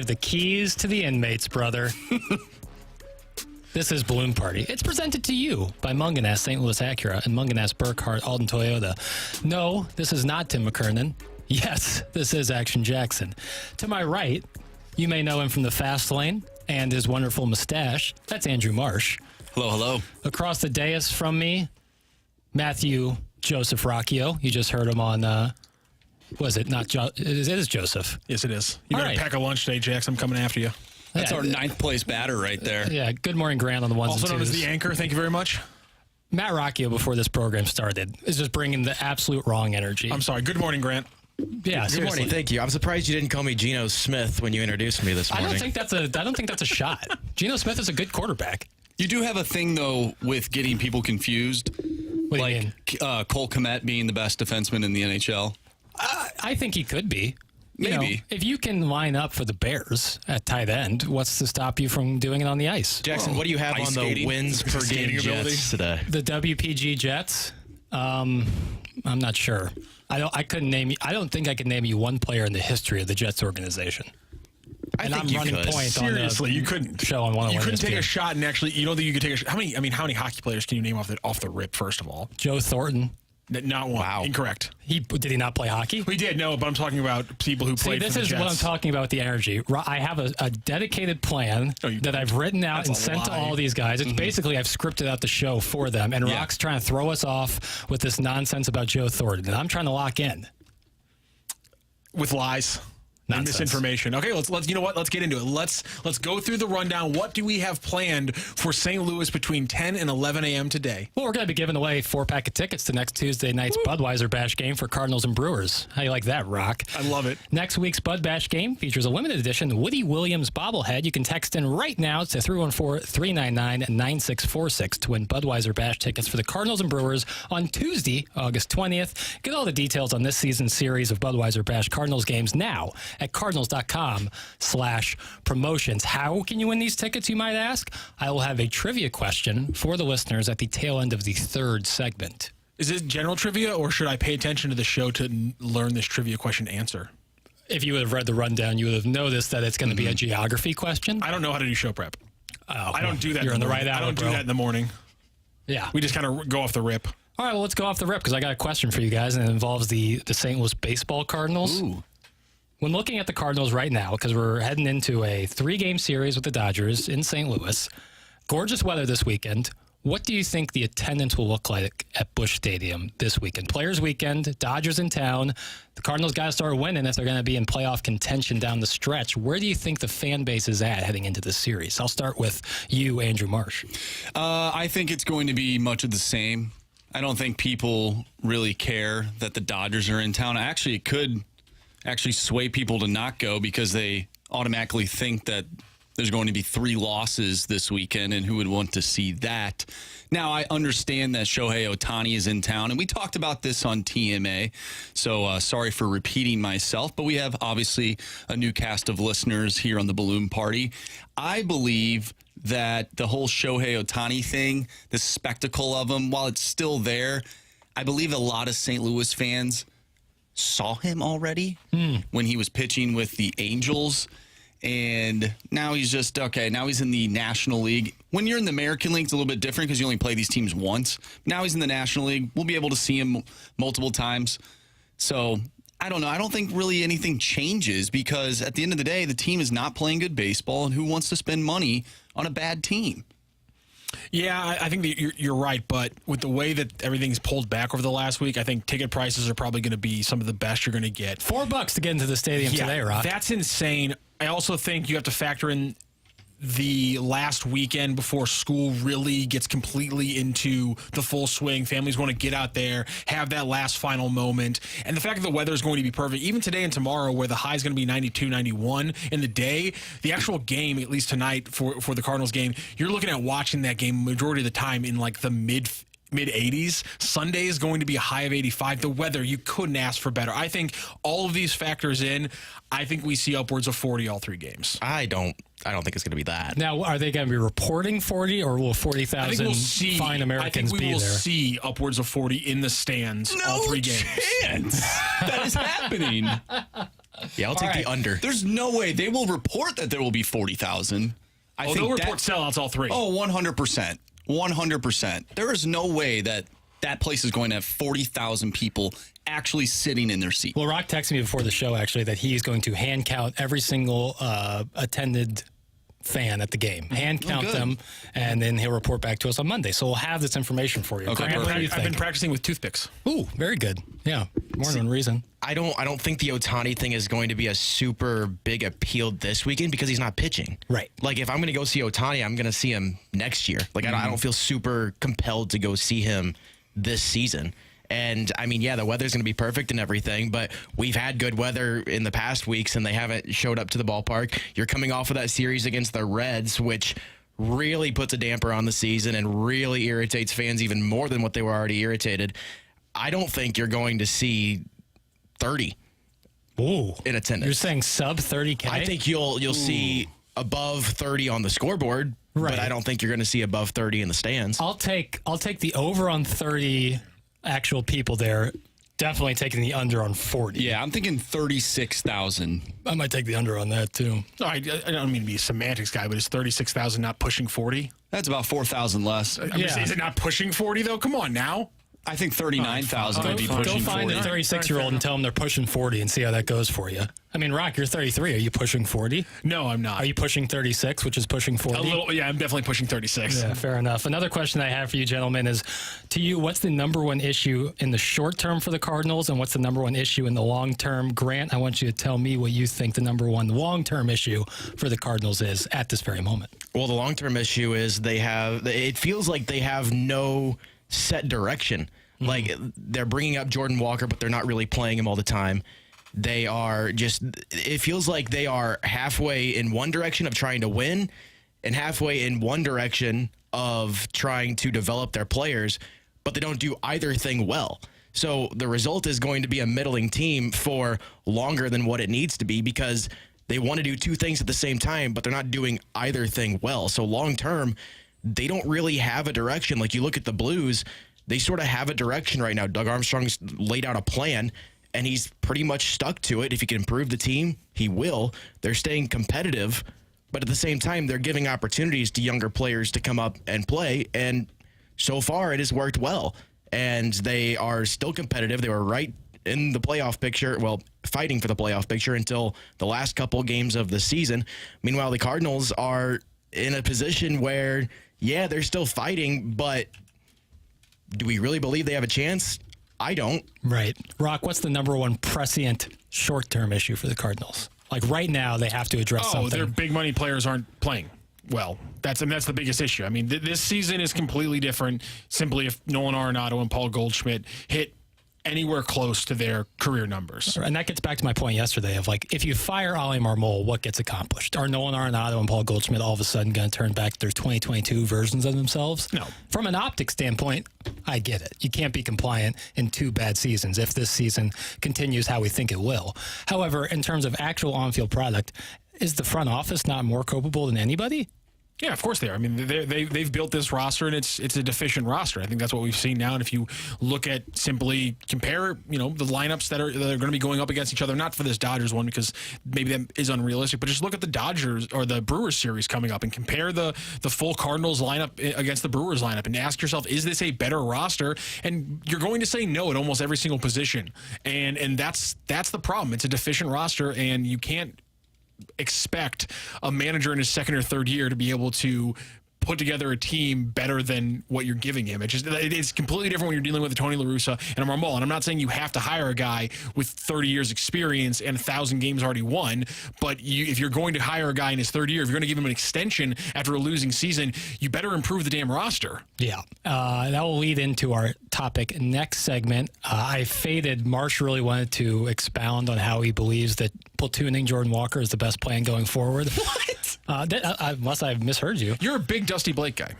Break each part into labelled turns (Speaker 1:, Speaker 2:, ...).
Speaker 1: the keys to the inmates, brother. This is Balloon Party. It's presented to you by Munganess St. Louis Acura and Munganess Burkhardt Alden Toyota. No, this is not Tim McKernan. Yes, this is Action Jackson. To my right, you may know him from the fast lane and his wonderful mustache. That's Andrew Marsh.
Speaker 2: Hello, hello.
Speaker 1: Across the dais from me, Matthew Joseph Rocchio. You just heard him on, was it not? It is Joseph.
Speaker 3: Yes, it is. You better pack a lunch today, Jax. I'm coming after you.
Speaker 2: That's our ninth place batter right there.
Speaker 1: Yeah, good morning, Grant, on the ones
Speaker 3: also
Speaker 1: and twos.
Speaker 3: known as the anchor. Thank you very much.
Speaker 1: Matt Rocchio, before this program started, is just bringing the absolute wrong energy.
Speaker 3: I'm sorry. Good morning, Grant.
Speaker 1: Yeah,
Speaker 4: good morning. Thank you. I'm surprised you didn't call me Geno Smith when you introduced me this morning.
Speaker 1: I don't think that's a shot. Geno Smith is a good quarterback.
Speaker 2: You do have a thing though with getting people confused.
Speaker 1: What do you mean?
Speaker 2: Cole Kmet being the best defenseman in the NHL.
Speaker 1: I think he could be.
Speaker 2: Maybe.
Speaker 1: If you can line up for the Bears at tight end, what's to stop you from doing it on the ice?
Speaker 4: Jackson, what do you have on the wins per game Jets today?
Speaker 1: The WPG Jets? I'm not sure. I don't think I could name you one player in the history of the Jets organization.
Speaker 4: I'm running
Speaker 1: point
Speaker 3: Seriously,
Speaker 1: on
Speaker 3: you couldn't
Speaker 1: show on 101.
Speaker 3: You couldn't take
Speaker 1: ESPN.
Speaker 3: a shot and actually. You don't think you could take a shot? How many hockey players can you name off the rip? First of all,
Speaker 1: Joe Thornton.
Speaker 3: Not one.
Speaker 4: Wow.
Speaker 3: Incorrect.
Speaker 1: Did he not play hockey?
Speaker 3: We did, no, but I'm talking about people who played for the Jets.
Speaker 1: This is what I'm talking about with the energy. I have a dedicated plan that I've written out and sent to all these guys. It's basically I've scripted out the show for them, and Rock's trying to throw us off with this nonsense about Joe Thornton, and I'm trying to lock in.
Speaker 3: With lies. And misinformation. Okay, let's you know what? Let's get into it. Let's go through the rundown. What do we have planned for St. Louis between 10 and 11 a.m. today?
Speaker 1: Well, we're going to be giving away 4-pack of tickets to next Tuesday night's Budweiser Bash game for Cardinals and Brewers. How you like that, Rock?
Speaker 3: I love it.
Speaker 1: Next week's Bud Bash game features a limited edition Woody Williams bobblehead. You can text in right now to 314-399-9646 to win Budweiser Bash tickets for the Cardinals and Brewers on Tuesday, August 20th. Get all the details on this season's series of Budweiser Bash Cardinals games now at cardinals.com/promotions. How can you win these tickets, you might ask? I will have a trivia question for the listeners at the tail end of the third segment.
Speaker 3: Is it general trivia, or should I pay attention to the show to learn this trivia question answer?
Speaker 1: If you would have read the rundown, you would have noticed that it's going to be a geography question.
Speaker 3: I don't know how to do show prep. I don't do that.
Speaker 1: You're in the right hour,
Speaker 3: I don't do that in the morning.
Speaker 1: Yeah.
Speaker 3: We just kind of go off the rip.
Speaker 1: All right, well, let's go off the rip because I got a question for you guys, and it involves the St. Louis baseball Cardinals.
Speaker 2: Ooh.
Speaker 1: When looking at the Cardinals right now, because we're heading into a 3-game series with the Dodgers in St. Louis, gorgeous weather this weekend. What do you think the attendance will look like at Busch Stadium this weekend? Players Weekend, Dodgers in town. The Cardinals got to start winning if they're going to be in playoff contention down the stretch. Where do you think the fan base is at heading into this series? I'll start with you, Andrew Marsh.
Speaker 2: I think it's going to be much of the same. I don't think people really care that the Dodgers are in town. Actually, it could sway people to not go because they automatically think that there's going to be 3 losses this weekend, and who would want to see that? Now, I understand that Shohei Ohtani is in town, and we talked about this on TMA, so sorry for repeating myself, but we have obviously a new cast of listeners here on the Balloon Party. I believe that the whole Shohei Ohtani thing, the spectacle of him, while it's still there, I believe a lot of St. Louis fans saw him already when he was pitching with the Angels, and now he's just now he's in the National League. When you're in the American League, it's a little bit different because you only play these teams once. Now he's in the National League. We'll be able to see him multiple times. So I don't know. I don't think really anything changes because at the end of the day, the team is not playing good baseball, and who wants to spend money on a bad team?
Speaker 3: Yeah, I think that you're right, but with the way that everything's pulled back over the last week, I think ticket prices are probably going to be some of the best you're going to get.
Speaker 1: $4 to get into the stadium today, Rock.
Speaker 3: That's insane. I also think you have to factor in the last weekend before school really gets completely into the full swing. Families want to get out there, have that last final moment. And the fact that the weather is going to be perfect, even today and tomorrow, where the high is going to be 92, 91 in the day, the actual game, at least tonight for the Cardinals game, you're looking at watching that game majority of the time in like the mid-80s. Sunday is going to be a high of 85. The weather, you couldn't ask for better. I think all of these factors in, I think we see upwards of 40 all 3 games.
Speaker 4: I don't think it's going to be that.
Speaker 1: Now, are they going to be reporting 40, or will 40,000 fine Americans be there?
Speaker 3: I think we will see upwards of 40 in the stands all 3 games.
Speaker 2: Chance. That is happening.
Speaker 4: Yeah, I'll take the under.
Speaker 2: There's no way they will report that there will be 40,000.
Speaker 3: They'll report sellouts all three.
Speaker 2: Oh, 100%. 100%. There is no way that place is going to have 40,000 people actually sitting in their seat.
Speaker 1: Well, Rock texted me before the show, actually, that he's going to hand count every single attended fan at the game. Hand count them, and then he'll report back to us on Monday. So we'll have this information for you.
Speaker 2: Okay,
Speaker 1: Grant, what do you
Speaker 3: I've
Speaker 1: think?
Speaker 3: been practicing with toothpicks.
Speaker 1: Ooh, very good. Yeah, more than one reason.
Speaker 4: I don't think the Ohtani thing is going to be a super big appeal this weekend because he's not pitching.
Speaker 1: Right.
Speaker 4: Like, if I'm going to go see Ohtani, I'm going to see him next year. Like, I don't feel super compelled to go see him this season. And, I mean, yeah, the weather's going to be perfect and everything, but we've had good weather in the past weeks, and they haven't showed up to the ballpark. You're coming off of that series against the Reds, which really puts a damper on the season and really irritates fans even more than what they were already irritated. I don't think you're going to see 30
Speaker 1: Ooh.
Speaker 4: in attendance.
Speaker 1: You're saying sub 30K?
Speaker 4: I think you'll see above 30 on the scoreboard,
Speaker 1: Right.
Speaker 4: but I don't think you're going to see above 30 in the stands.
Speaker 1: I'll take the over on 30 actual people there. Definitely taking the under on 40.
Speaker 2: Yeah, I'm thinking 36,000.
Speaker 1: I might take the under on that too.
Speaker 3: I don't mean to be a semantics guy, but is 36,000 not pushing 40?
Speaker 2: That's about 4,000 less.
Speaker 3: Is it not pushing 40, though? Come on now.
Speaker 2: I think 39,000 would be
Speaker 1: Go
Speaker 2: pushing
Speaker 1: find
Speaker 2: 40.
Speaker 1: a 36-year-old and tell them they're pushing 40 and see how that goes for you. I mean, Rock, you're 33. Are you pushing 40?
Speaker 3: No, I'm not.
Speaker 1: Are you pushing 36, which is pushing 40?
Speaker 3: A little, yeah, I'm definitely pushing 36.
Speaker 1: Yeah, fair enough. Another question I have for you, gentlemen, is to you, what's the number one issue in the short term for the Cardinals, and what's the number one issue in the long term? Grant, I want you to tell me what you think the number one long-term issue for the Cardinals is at this very moment.
Speaker 4: Well, the long-term issue is it feels like they have no set direction. Like, they're bringing up Jordan Walker, but they're not really playing him all the time. They are it feels like they are halfway in one direction of trying to win and halfway in one direction of trying to develop their players, but they don't do either thing well. So the result is going to be a middling team for longer than what it needs to be because they want to do two things at the same time, but they're not doing either thing well. So long term, they don't really have a direction. Like, you look at the Blues, they sort of have a direction right now. Doug Armstrong's laid out a plan, and he's pretty much stuck to it. If he can improve the team, he will. They're staying competitive, but at the same time, they're giving opportunities to younger players to come up and play, and so far it has worked well. And they are still competitive. They were right in the playoff picture, well, fighting for the playoff picture until the last couple games of the season. Meanwhile, the Cardinals are in a position where, yeah, they're still fighting, but do we really believe they have a chance? I don't.
Speaker 1: Right. Rock, what's the number one prescient short-term issue for the Cardinals? Like, right now, they have to address something.
Speaker 3: Their big money players aren't playing well. That's the biggest issue. I mean, this season is completely different simply if Nolan Arenado and Paul Goldschmidt hit anywhere close to their career numbers.
Speaker 1: And that gets back to my point yesterday of, like, if you fire Ali Marmol, what gets accomplished? Are Nolan Arenado and Paul Goldschmidt all of a sudden going to turn back to their 2022 versions of themselves?
Speaker 3: No.
Speaker 1: From an optic standpoint, I get it. You can't be compliant in 2 bad seasons if this season continues how we think it will. However, in terms of actual on-field product, is the front office not more capable than anybody?
Speaker 3: Yeah, of course they are. I mean, they've built this roster, and it's a deficient roster. I think that's what we've seen now. And if you look at simply compare, the lineups that are going to be going up against each other, not for this Dodgers one because maybe that is unrealistic, but just look at the Dodgers or the Brewers series coming up and compare the full Cardinals lineup against the Brewers lineup and ask yourself, is this a better roster? And you're going to say no at almost every single position, and that's the problem. It's a deficient roster, and you can't expect a manager in his second or third year to be able to put together a team better than what you're giving him. It's completely different when you're dealing with a Tony La Russa and a Marmol. And I'm not saying you have to hire a guy with 30 years experience and 1,000 games already won, but if you're going to hire a guy in his third year, if you're going to give him an extension after a losing season, you better improve the damn roster.
Speaker 1: Yeah. That will lead into our topic next segment. I faded. Marsh really wanted to expound on how he believes that platooning Jordan Walker is the best plan going forward. What? Unless I've misheard you.
Speaker 3: You're a big Dusty Blake guy.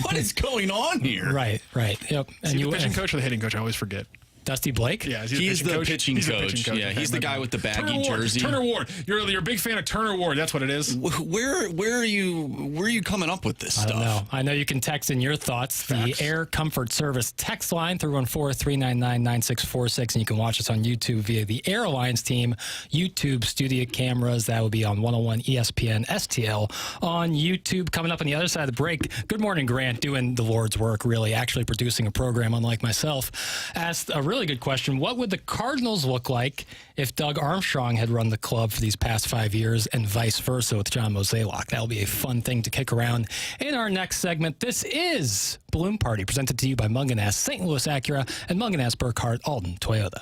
Speaker 2: What is going on here?
Speaker 1: Right. Yep.
Speaker 3: Is he the pitching coach or the hitting coach? I always forget.
Speaker 1: Dusty Blake?
Speaker 3: Yeah, is
Speaker 2: He's the pitching
Speaker 3: He's the
Speaker 2: coach. Yeah,
Speaker 3: Okay,
Speaker 2: he's the
Speaker 3: my
Speaker 2: guy
Speaker 3: bad.
Speaker 2: with the baggy
Speaker 3: Turner Ward.
Speaker 2: jersey.
Speaker 3: Turner Ward. You're a big fan of Turner Ward. That's what it is.
Speaker 2: Where are you coming up with this
Speaker 1: I
Speaker 2: stuff?
Speaker 1: don't know. I know you can text in your thoughts.
Speaker 3: Facts.
Speaker 1: The Air Comfort Service text line 314-399-9646, and you can watch us on YouTube via the Air Alliance team YouTube studio cameras. That will be on 101 ESPN STL on YouTube. Coming up on the other side of the break, good morning, Grant, doing the Lord's work, really, actually producing a program unlike myself, asked a really good question. What would the Cardinals look like if Doug Armstrong had run the club for these past 5 years and vice versa with John Mozeliak? That'll be a fun thing to kick around in our next segment. This is Balloon Party, presented to you by Munganess, St. Louis Acura, and Munganess Burkhardt Alden Toyota.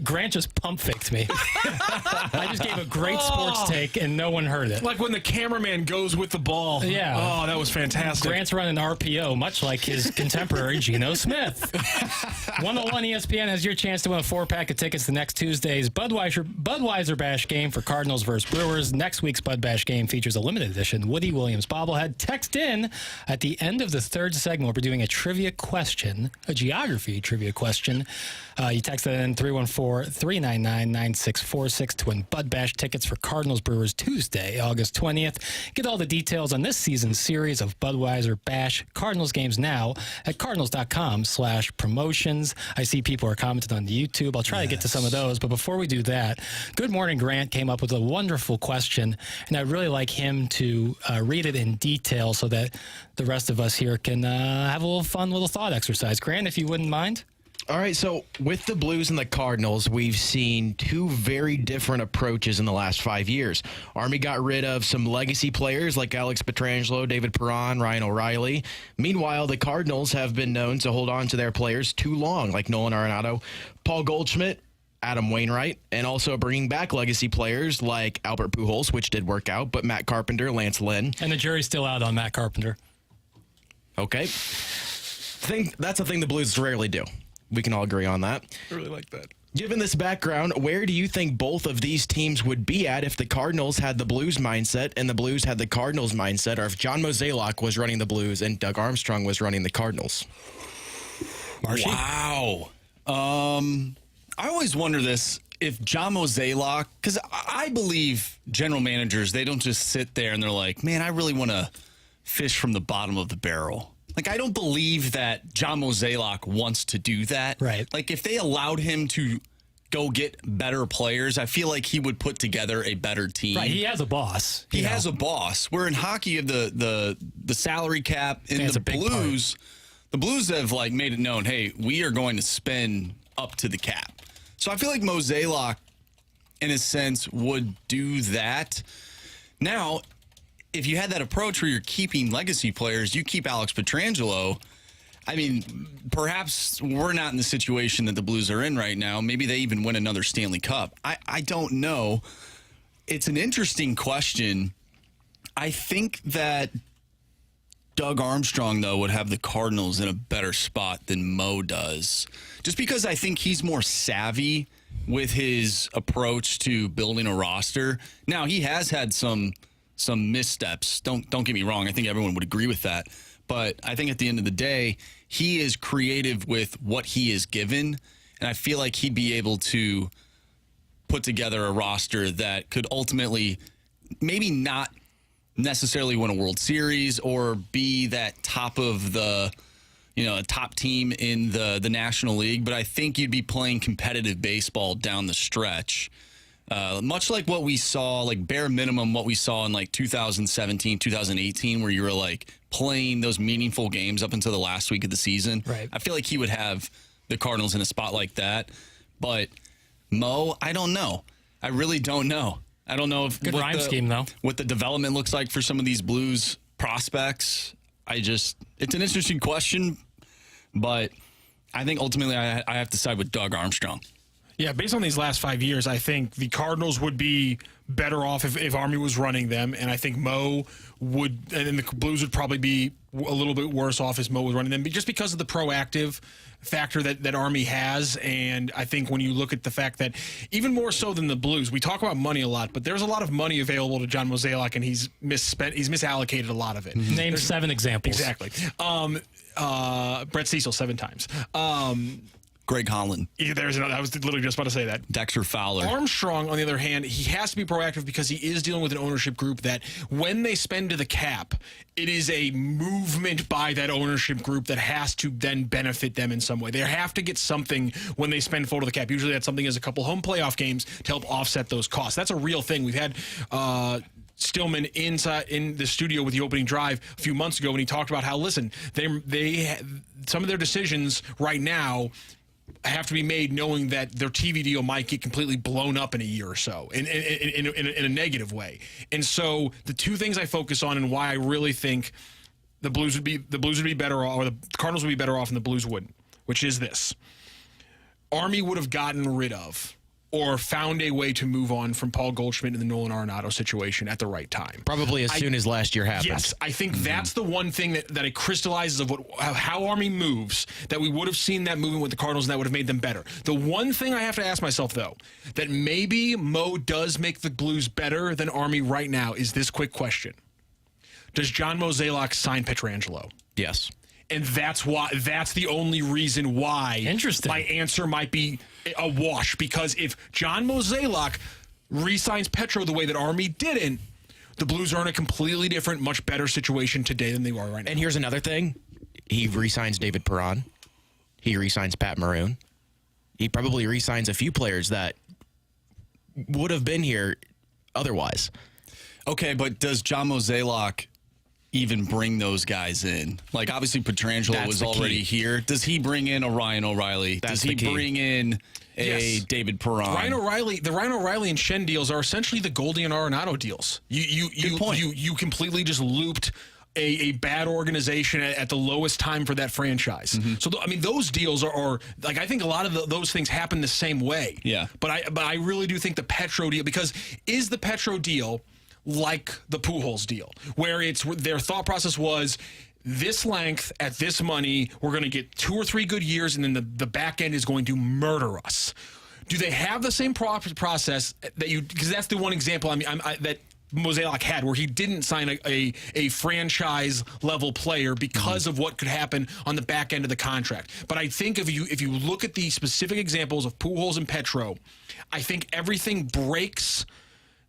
Speaker 1: Grant just pump faked me. I just gave a great sports take, and no one heard it.
Speaker 3: Like when the cameraman goes with the ball.
Speaker 1: Yeah.
Speaker 3: Oh, that was fantastic.
Speaker 1: Grant's running RPO, much like his contemporary Geno Smith. 101 ESPN has your chance to win a 4-pack of tickets to next Tuesday's Budweiser Bash game for Cardinals versus Brewers. Next week's Bud Bash game features a limited edition Woody Williams bobblehead. Text in at the end of the third segment. We're doing a trivia question, a geography trivia question. You text that in 314-399-9646 to win Bud Bash tickets for Cardinals Brewers Tuesday, August 20th. Get all the details on this season's series of Budweiser Bash Cardinals games now at cardinals.com/promotions. I see people are commenting on the YouTube. I'll try to get to some of those, but before we do that, Good Morning Grant came up with a wonderful question, and I'd really like him to read it in detail so that the rest of us here can have a little fun little thought exercise. Grant, if you wouldn't mind.
Speaker 4: All right, so with the Blues and the Cardinals, we've seen two very different approaches in the last 5 years. Army got rid of some legacy players like Alex Pietrangelo, David Perron, Ryan O'Reilly. Meanwhile, the Cardinals have been known to hold on to their players too long, like Nolan Arenado, Paul Goldschmidt, Adam Wainwright, and also bringing back legacy players like Albert Pujols, which did work out, but Matt Carpenter, Lance Lynn.
Speaker 1: And the jury's still out on Matt Carpenter.
Speaker 4: Okay. That's a thing the Blues rarely do. We can all agree on that.
Speaker 3: I really like that.
Speaker 4: Given this background, where do you think both of these teams would be at if the Cardinals had the Blues mindset and the Blues had the Cardinals mindset, or if John Mozeliak was running the Blues and Doug Armstrong was running the Cardinals?
Speaker 1: Marshy?
Speaker 2: Wow. I always wonder this, if John Mozeliak, because I believe general managers, they don't just sit there and they're like, man, I really want to fish from the bottom of the barrel. Like, I don't believe that John Mozeliak wants to do that.
Speaker 1: Right.
Speaker 2: Like, if they allowed him to go get better players, I feel like he would put together a better team.
Speaker 1: Right, he has a boss.
Speaker 2: He has a boss. Where in hockey, the salary cap in the Blues, the Blues have like made it known, hey, we are going to spend up to the cap. So I feel like Mozeliak, in a sense, would do that. Now, if you had that approach where you're keeping legacy players, you keep Alex Pietrangelo. I mean, perhaps we're not in the situation that the Blues are in right now. Maybe they even win another Stanley Cup. I don't know. It's an interesting question. I think that Doug Armstrong, though, would have the Cardinals in a better spot than Mo does. Just because I think he's more savvy with his approach to building a roster. Now, he has had some missteps. Don't get me wrong. I think everyone would agree with that. But I think at the end of the day, he is creative with what he is given. And I feel like he'd be able to put together a roster that could ultimately maybe not necessarily win a World Series or be that top of the, a top team in the National League. But I think you'd be playing competitive baseball down the stretch. Much like what we saw, like bare minimum, what we saw in like 2017, 2018, where you were like playing those meaningful games up until the last week of the season.
Speaker 1: Right.
Speaker 2: I feel like he would have the Cardinals in a spot like that. But Mo, I don't know. I really don't know. I don't know if
Speaker 1: Good rhyme scheme, though.
Speaker 2: What the development looks like for some of these Blues prospects. It's an interesting question, but I think ultimately I have to side with Doug Armstrong.
Speaker 3: Yeah, based on these last 5 years, I think the Cardinals would be better off if Army was running them, and I think Mo would, and the Blues would probably be a little bit worse off as Mo was running them, just because of the proactive factor that Army has. And I think when you look at the fact that even more so than the Blues, we talk about money a lot, but there's a lot of money available to John Mozeliak, and he's misallocated a lot of it.
Speaker 1: Name 7 examples.
Speaker 3: Exactly. Brett Cecil 7 times.
Speaker 2: Greg Holland.
Speaker 3: I was literally just about to say that.
Speaker 2: Dexter Fowler.
Speaker 3: Armstrong, on the other hand, he has to be proactive because he is dealing with an ownership group that when they spend to the cap, it is a movement by that ownership group that has to then benefit them in some way. They have to get something when they spend full to the cap. Usually that something is a couple home playoff games to help offset those costs. That's a real thing. We've had Stillman inside in the studio with the opening drive a few months ago when he talked about how, listen, they some of their decisions right now have to be made knowing that their TV deal might get completely blown up in a year or so in a negative way. And so the two things I focus on and why I really think the Blues would be better off, or the Cardinals would be better off and the Blues wouldn't, which is this. Army would have gotten rid of or found a way to move on from Paul Goldschmidt and the Nolan Arenado situation at the right time.
Speaker 4: Probably as soon as last year happened.
Speaker 3: Yes, I think that's the one thing that it crystallizes of how Army moves, that we would have seen that movement with the Cardinals and that would have made them better. The one thing I have to ask myself, though, that maybe Mo does make the Blues better than Army right now is this quick question. Does John Mozeliak sign Pietrangelo?
Speaker 4: Yes.
Speaker 3: And that's the only reason why
Speaker 1: Interesting.
Speaker 3: my answer might be a wash. Because if John Mozeliak re-signs Petro the way that Army didn't, the Blues are in a completely different, much better situation today than they are right now.
Speaker 4: And here's another thing. He re-signs David Perron. He re-signs Pat Maroon. He probably re-signs a few players that would have been here otherwise.
Speaker 2: Okay, but does John Mozeliak even bring those guys in? Like, obviously, Pietrangelo
Speaker 4: That's
Speaker 2: was
Speaker 4: the
Speaker 2: already
Speaker 4: key.
Speaker 2: here. Does he bring in a Ryan O'Reilly?
Speaker 4: That's
Speaker 2: Does
Speaker 4: the
Speaker 2: he
Speaker 4: key.
Speaker 2: bring in a
Speaker 3: Yes.
Speaker 2: David Perron?
Speaker 3: The Ryan O'Reilly and Shen deals are essentially the Goldie and Arenado deals.
Speaker 2: Good point.
Speaker 3: You completely just looped a bad organization at the lowest time for that franchise. So I mean, those deals are like, I think a lot of those things happen the same way.
Speaker 2: Yeah.
Speaker 3: But I really do think the Petro deal, because is the Petro deal like the Pujols deal, where their thought process was this length at this money, we're going to get 2 or 3 good years, and then the back end is going to murder us. Do they have the same process that because that's the one example that Mozeliak had, where he didn't sign a franchise level player because of what could happen on the back end of the contract. But I think if you look at the specific examples of Pujols and Petro, I think everything breaks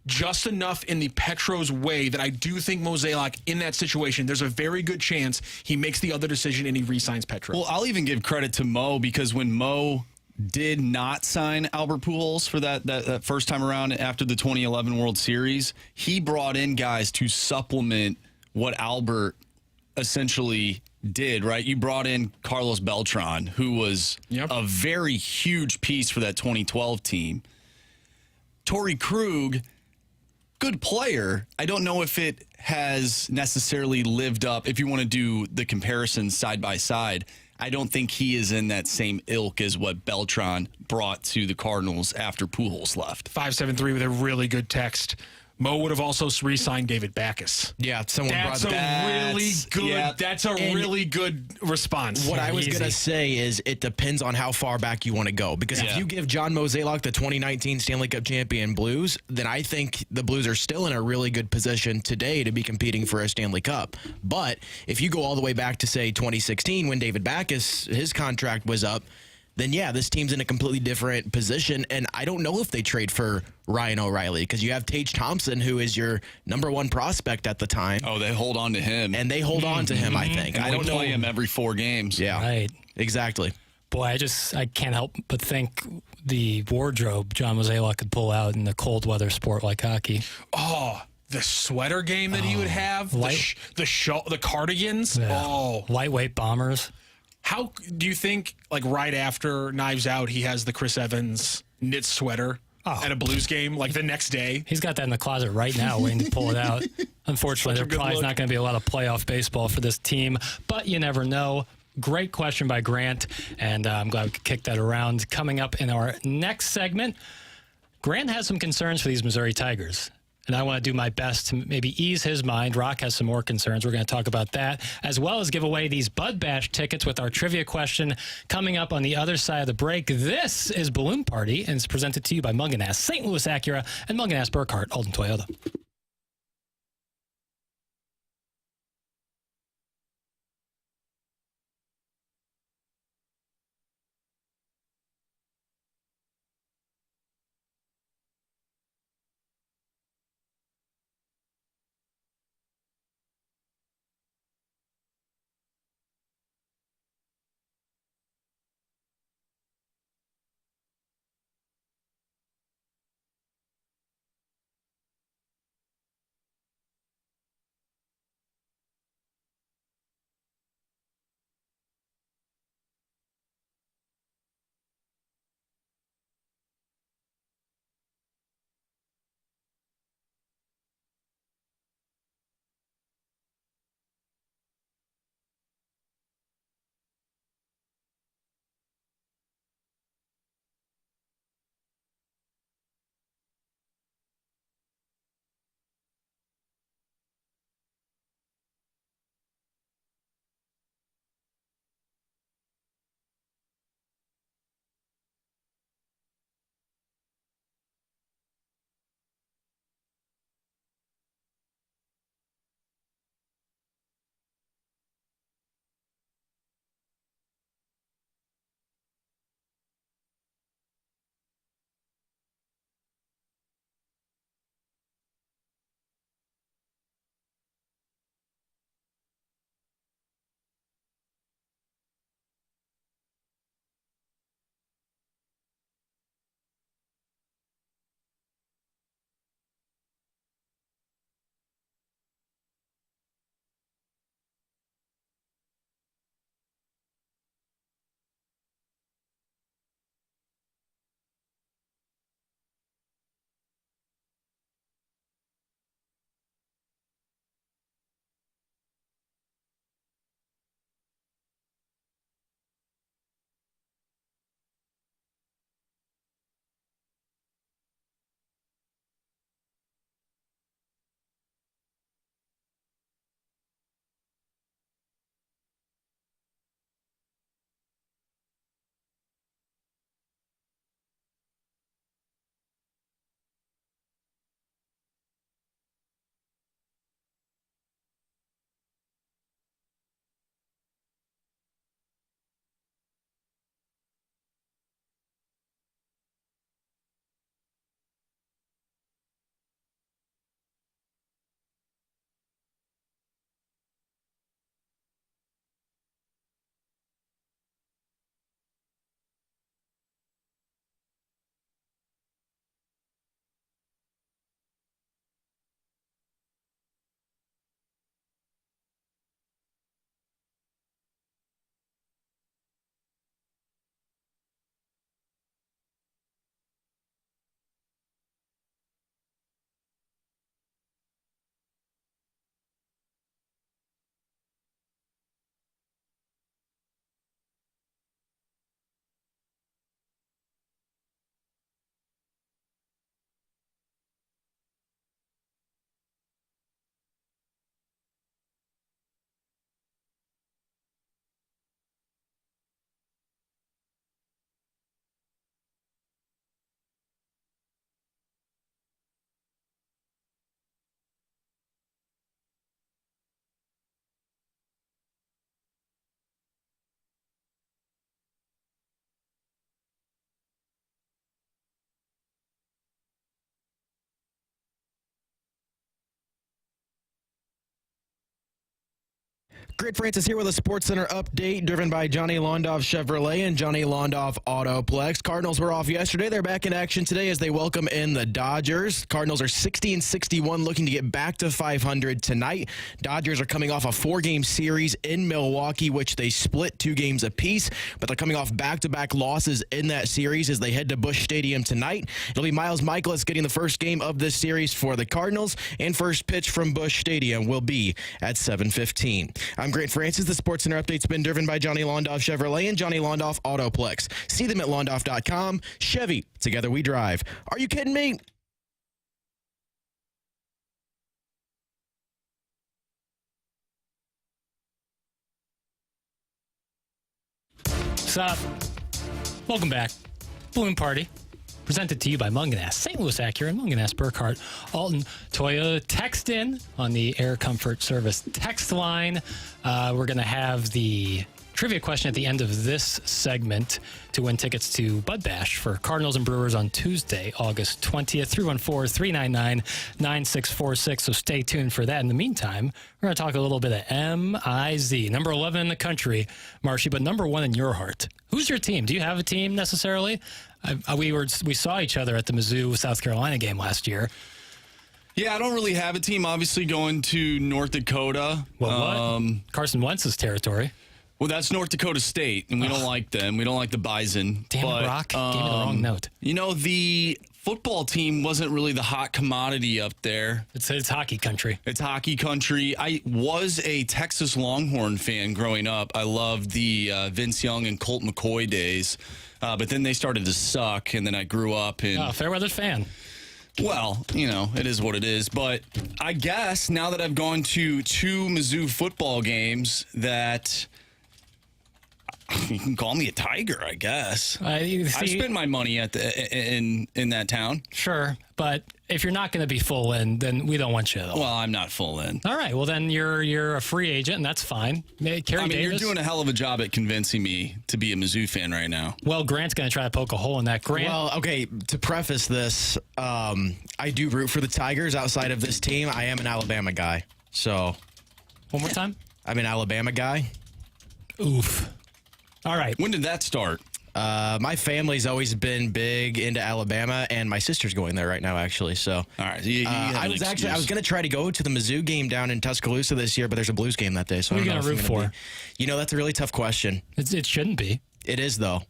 Speaker 3: just enough in the Petro's way that I do think Mozeliak, in that situation, there's a very good chance he makes the other decision and he re-signs Petro.
Speaker 2: Well, I'll even give credit to Mo, because when Mo did not sign Albert Pujols for that first time around after the 2011 World Series, he brought in guys to supplement what Albert essentially did, right? You brought in Carlos Beltran, who was a very huge piece for that 2012 team. Torrey Krug, good player. I don't know if it has necessarily lived up. If you want to do the comparisons side by side, I don't think he is in that same ilk as what Beltran brought to the Cardinals after Pujols left.
Speaker 3: 573 with a really good text. Mo would have also re-signed David Backus.
Speaker 4: Yeah, someone
Speaker 3: That's
Speaker 4: brought
Speaker 3: a
Speaker 4: that.
Speaker 3: really good.
Speaker 2: yeah.
Speaker 3: That's a really good response.
Speaker 4: What I was
Speaker 1: Easy.
Speaker 4: going to say is it depends on how far back you want to go. Because if you give John Mozeliak the 2019 Stanley Cup champion Blues, then I think the Blues are still in a really good position today to be competing for a Stanley Cup. But if you go all the way back to, say, 2016, when David Backus, his contract was up, then yeah, this team's in a completely different position. And I don't know if they trade for Ryan O'Reilly, because you have Tage Thompson, who is your number 1 prospect at the time.
Speaker 2: Oh, they hold on to him.
Speaker 4: And they hold on to him, I think.
Speaker 2: And
Speaker 4: I don't know
Speaker 2: play him every 4 games.
Speaker 4: Yeah,
Speaker 1: Right.
Speaker 4: exactly.
Speaker 1: Boy, I can't help but think the wardrobe John Mozeliak could pull out in a cold weather sport like hockey.
Speaker 3: Oh, the sweater game that he would have, the cardigans.
Speaker 1: Yeah.
Speaker 3: Oh,
Speaker 1: Lightweight bombers.
Speaker 3: how do you think, like, right after Knives Out, he has the Chris Evans knit sweater at a Blues game, like the next day?
Speaker 1: He's got that in the closet right now, waiting to pull it out. Unfortunately, there probably is not going to be a lot of playoff baseball for this team, but you never know. Great question by Grant, and I'm glad we could kick that around. Coming up in our next segment, Grant has some concerns for these Missouri Tigers, and I want to do my best to maybe ease his mind. Rock has some more concerns. We're going to talk about that, as well as give away these Bud Bash tickets with our trivia question coming up on the other side of the break. This is Balloon Party, and it's presented to you by Munganast, St. Louis Acura, and Munganast Burkhardt, Alden Toyota.
Speaker 4: Greg Francis here with a SportsCenter update driven by Johnny Londoff Chevrolet and Johnny Londoff Autoplex. Cardinals were off yesterday. They're back in action today as they welcome in the Dodgers. Cardinals are 60-61, looking to get back to 500 tonight. Dodgers are coming off a 4-game series in Milwaukee, which they split 2 games apiece, but they're coming off back-to-back losses in that series as they head to Busch Stadium tonight. It'll be Miles Michaelis getting the first game of this series for the Cardinals, and first pitch from Busch Stadium will be at 7:15. I'm Grant Francis. The SportsCenter update's been driven by Johnny Londoff Chevrolet and Johnny Londoff Autoplex. See them at londoff.com. Chevy, together we drive. Are you kidding me?
Speaker 1: What's up? Welcome back. Balloon Party. Presented to you by Munganast, St. Louis Acura, and Munganast, Burkhardt, Alton, Toyota. Text in on the Air Comfort Service text line. We're going to have the trivia question at the end of this segment to win tickets to Bud Bash for Cardinals and Brewers on Tuesday, August 20th, 314-399-9646. So stay tuned for that. In the meantime, we're going to talk a little bit of MIZ, number 11 in the country, Marshy, but number 1 in your heart. Who's your team? Do you have a team necessarily? We saw each other at the Mizzou, South Carolina game last year.
Speaker 2: Yeah, I don't really have a team. Obviously, going to North Dakota.
Speaker 1: Well, what? Carson Wentz's territory.
Speaker 2: Well, that's North Dakota State, and we don't like them. We don't like the Bison.
Speaker 1: Damn it, Brock. Gave me the wrong note.
Speaker 2: You know, the football team wasn't really the hot commodity up there.
Speaker 1: It's hockey country.
Speaker 2: It's hockey country. I was a Texas Longhorn fan growing up. I loved the Vince Young and Colt McCoy days. But then they started to suck, and then I grew up in...
Speaker 1: Fairweather fan.
Speaker 2: Well, you know, it is what it is. But I guess now that I've gone to 2 Mizzou football games that... You can call me a Tiger, I guess. I spent my money at in that town.
Speaker 1: Sure, but if you're not going to be full in, then we don't want you at all.
Speaker 2: Well, I'm not full in.
Speaker 1: All right, well then you're a free agent, and that's fine. Davis,
Speaker 2: you're doing a hell of a job at convincing me to be a Mizzou fan right now.
Speaker 1: Well, Grant's going to try to poke a hole in that. Grant.
Speaker 4: Well, okay, to preface this, I do root for the Tigers outside of this team. I am an Alabama guy, so...
Speaker 1: One more time?
Speaker 4: I'm an Alabama guy.
Speaker 1: Oof. All right.
Speaker 2: When did that start?
Speaker 4: My family's always been big into Alabama, and my sister's going there right now, actually. So,
Speaker 2: all right.
Speaker 4: I was going to try to go to the Mizzou game down in Tuscaloosa this year, but there's a Blues game that day. So
Speaker 1: what are you going to root for?
Speaker 4: You know, that's a really tough question.
Speaker 1: It shouldn't be.
Speaker 4: It is, though.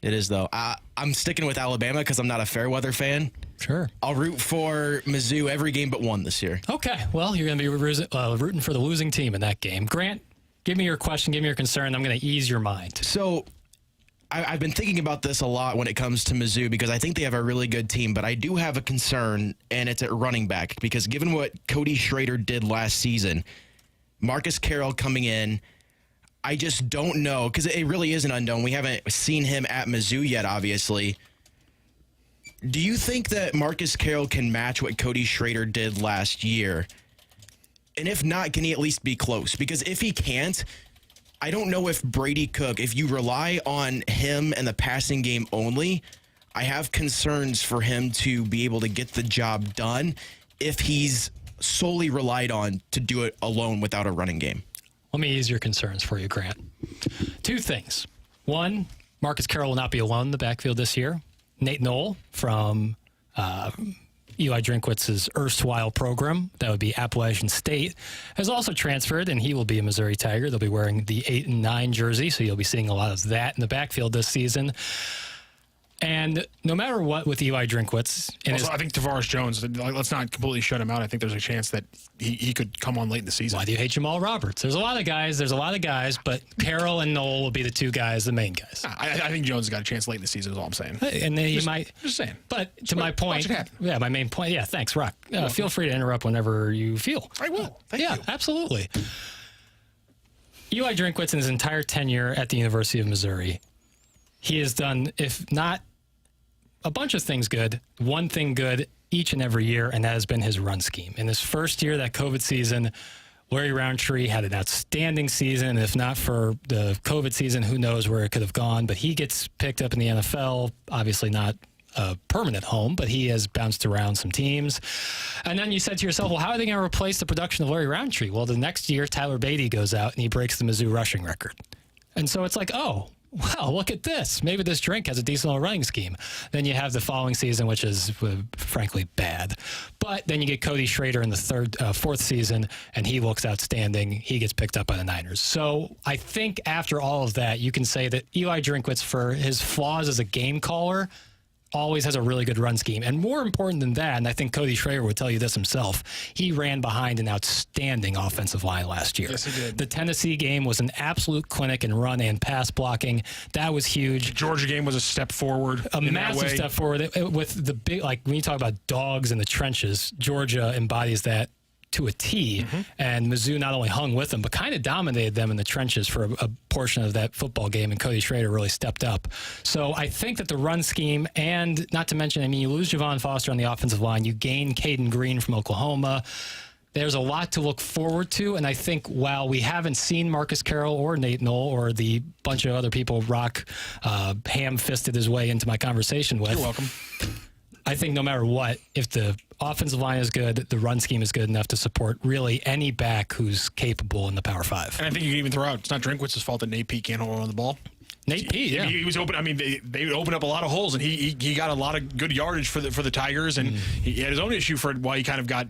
Speaker 4: It is, though. I'm sticking with Alabama because I'm not a Fairweather fan.
Speaker 1: Sure.
Speaker 4: I'll root for Mizzou every game but one this year.
Speaker 1: Okay. Well, you're going to be rooting for the losing team in that game. Grant, give me your question. Give me your concern. I'm going to ease your mind.
Speaker 4: So I've been thinking about this a lot when it comes to Mizzou because I think they have a really good team, but I do have a concern, and it's at running back because given what Cody Schrader did last season, Marcus Carroll coming in, I just don't know because it really is an unknown. We haven't seen him at Mizzou yet, obviously. Do you think that Marcus Carroll can match what Cody Schrader did last year? And if not, can he at least be close? Because if he can't, I don't know if Brady Cook, if you rely on him and the passing game only, I have concerns for him to be able to get the job done if he's solely relied on to do it alone without a running game.
Speaker 1: Let me ease your concerns for you, Grant. 2 things. 1, Marcus Carroll will not be alone in the backfield this year. Nate Knoll from Eli Drinkwitz's erstwhile program, that would be Appalachian State, has also transferred, and he will be a Missouri Tiger. They'll be wearing the 8 and 9 jersey, so you'll be seeing a lot of that in the backfield this season. And no matter what with Eli Drinkwitz...
Speaker 3: I think Tavares Jones, let's not completely shut him out. I think there's a chance that he could come on late in the season.
Speaker 1: Why do you hate Jamal Roberts? There's a lot of guys, but Carroll and Knoll will be the 2 guys, the main guys.
Speaker 3: I think Jones has got a chance late in the season is all I'm saying.
Speaker 1: And then he might...
Speaker 3: Just saying.
Speaker 1: But to my point... Yeah, my main point... Yeah, thanks, Rock. Feel free to interrupt whenever you feel.
Speaker 3: I will. Thank you.
Speaker 1: Yeah, absolutely. Eli Drinkwitz in his entire tenure at the University of Missouri, he has done, if not a bunch of things good, one thing good each and every year, and that has been his run scheme. In his first year, that COVID season, Larry Roundtree had an outstanding season. If not for the COVID season, who knows where it could have gone. But he gets picked up in the NFL, obviously not a permanent home, but he has bounced around some teams. And then you said to yourself, well, how are they going to replace the production of Larry Roundtree? Well, the next year, Tyler Beatty goes out and he breaks the Mizzou rushing record. And so it's like, oh, wow, look at this. Maybe this drink has a decent little running scheme. Then you have the following season, which is frankly bad. But then you get Cody Schrader in the fourth season, and he looks outstanding. He gets picked up by the Niners. So I think after all of that, you can say that Eli Drinkwitz, for his flaws as a game caller, always has a really good run scheme. And more important than that, and I think Cody Schrader would tell you this himself, he ran behind an outstanding offensive line last year.
Speaker 3: Yes, he did.
Speaker 1: The Tennessee game was an absolute clinic in run and pass blocking. That was huge.
Speaker 3: Georgia game was a step forward.
Speaker 1: A massive step forward. With the big, like when you talk about dogs in the trenches, Georgia embodies that to a T, and Mizzou not only hung with them, but kind of dominated them in the trenches for a portion of that football game, and Cody Schrader really stepped up. So I think that the run scheme, and not to mention, I mean, you lose Javon Foster on the offensive line, you gain Caden Green from Oklahoma. There's a lot to look forward to, and I think while we haven't seen Marcus Carroll or Nate Knoll or the bunch of other people Rock ham-fisted his way into my conversation with.
Speaker 3: You're welcome.
Speaker 1: I think no matter what, if the offensive line is good, the run scheme is good enough to support really any back who's capable in the Power Five.
Speaker 3: And I think you can even throw out, it's not Drinkwitz's fault that Nate Pete can't hold on the ball.
Speaker 1: Nate Pete, yeah.
Speaker 3: He was open. I mean, they opened up a lot of holes, and he got a lot of good yardage for the Tigers, and he had his own issue for why he kind of got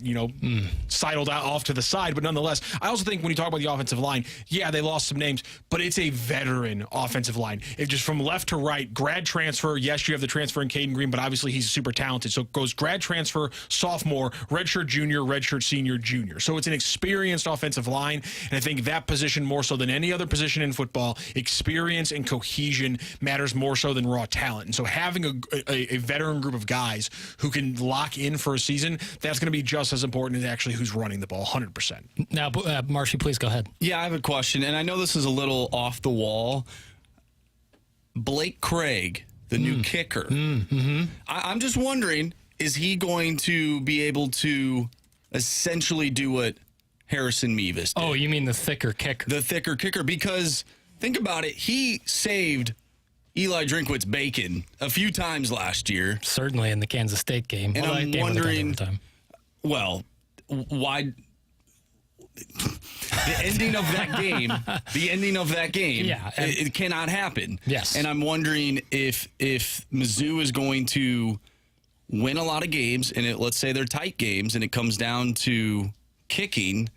Speaker 3: sidled out off to the side. But nonetheless, I also think when you talk about the offensive line, yeah, they lost some names, but it's a veteran offensive line. It just from left to right, grad transfer. Yes, you have the transfer in Caden Green, but obviously he's super talented. So it goes grad transfer, sophomore, redshirt junior, redshirt senior, junior. So it's an experienced offensive line, and I think that position more so than any other position in football, experience and cohesion matters more so than raw talent. And so having a veteran group of guys who can lock in for a season, that's going to be just as important as actually who's running the ball, 100%. Now,
Speaker 1: Marshy, please go ahead.
Speaker 2: Yeah, I have a question, and I know this is a little off the wall. Blake Craig, the new kicker. I'm just wondering, is he going to be able to essentially do what Harrison Mevis did?
Speaker 1: Oh, you mean the thicker kicker?
Speaker 2: The thicker kicker, because think about it. He saved Eli Drinkwitz bacon a few times last year.
Speaker 1: Certainly in the Kansas State game.
Speaker 2: And I'm wondering, well, why the ending of that game,
Speaker 1: yeah,
Speaker 2: it cannot happen.
Speaker 1: Yes.
Speaker 2: And I'm wondering if Mizzou is going to win a lot of games, and let's say they're tight games, and it comes down to kicking,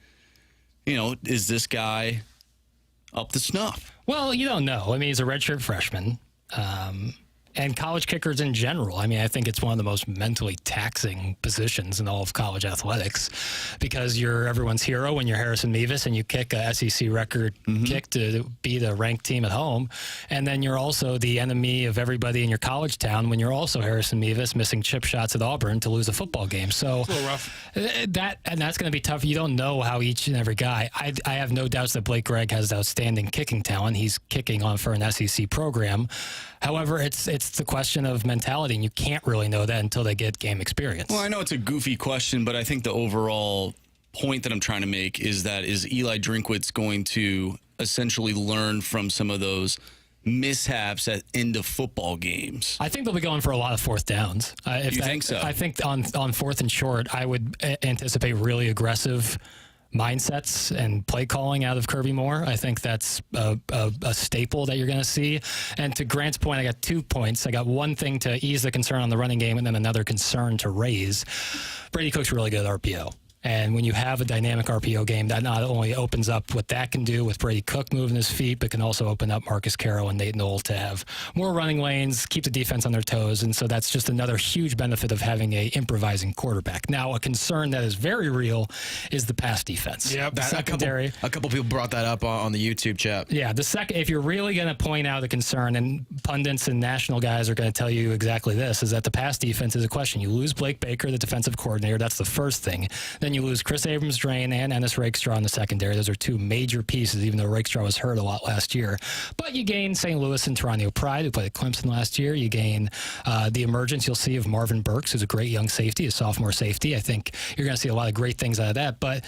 Speaker 2: is this guy up to snuff?
Speaker 1: Well, you don't know. I mean, he's a redshirt freshman. And college kickers in general. I mean, I think it's one of the most mentally taxing positions in all of college athletics because you're everyone's hero when you're Harrison Mevis and you kick a SEC record kick to beat a ranked team at home. And then you're also the enemy of everybody in your college town when you're also Harrison Mevis missing chip shots at Auburn to lose a football game. So
Speaker 3: it's a little rough.
Speaker 1: That's going to be tough. You don't know how each and every guy. I have no doubts that Blake Gregg has outstanding kicking talent. He's kicking on for an SEC program. However, it's the question of mentality, and you can't really know that until they get game experience.
Speaker 2: Well, I know it's a goofy question, but I think the overall point that I'm trying to make is that is Eli Drinkwitz going to essentially learn from some of those mishaps at end of football games?
Speaker 1: I think they'll be going for a lot of fourth downs.
Speaker 2: You think so?
Speaker 1: I think on fourth and short, I would anticipate really aggressive mindsets and play calling out of Kirby Moore. I think that's a staple that you're going to see. And to Grant's point, I got 2 points. I got one thing to ease the concern on the running game and then another concern to raise. Brady Cook's really good at RPO. And when you have a dynamic RPO game, that not only opens up what that can do with Brady Cook moving his feet, but can also open up Marcus Carroll and Nate Knoll to have more running lanes, keep the defense on their toes. And so that's just another huge benefit of having a improvising quarterback. Now, a concern that is very real is the pass defense.
Speaker 3: Yeah,
Speaker 1: the secondary.
Speaker 4: A couple people brought that up on the YouTube chat.
Speaker 1: Yeah, if you're really going to point out a concern, and pundits and national guys are going to tell you exactly this, is that the pass defense is a question. You lose Blake Baker, the defensive coordinator. That's the first thing. Then you lose Chris Abrams-Drain and Ennis Rakestraw in the secondary. Those are two major pieces, even though Rakestraw was hurt a lot last year. But you gain St. Louis and Toronto Pride, who played at Clemson last year. You gain the emergence you'll see of Marvin Burks, who's a great young safety, a sophomore safety. I think you're going to see a lot of great things out of that. But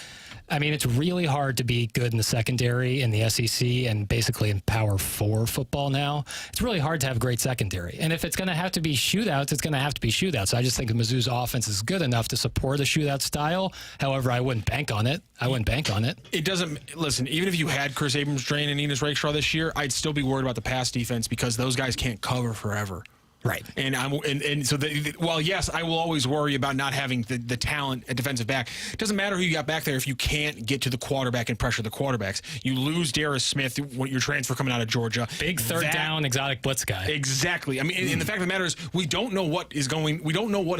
Speaker 1: I mean, it's really hard to be good in the secondary in the SEC and basically in Power 4 football now. It's really hard to have great secondary. And if it's going to have to be shootouts, it's going to have to be shootouts. I just think Mizzou's offense is good enough to support a shootout style. However, I wouldn't bank on it. It doesn't,
Speaker 3: listen, even if you had Chris Abrams-Drain and Enos Rakestraw this year, I'd still be worried about the pass defense because those guys can't cover forever.
Speaker 1: Right.
Speaker 3: And so while yes, I will always worry about not having the talent at defensive back. It doesn't matter who you got back there if you can't get to the quarterback and pressure the quarterbacks. You lose Darius Smith, your transfer coming out of Georgia.
Speaker 1: Big third down exotic blitz guy.
Speaker 3: Exactly. I mean, and the fact of the matter is we don't know what is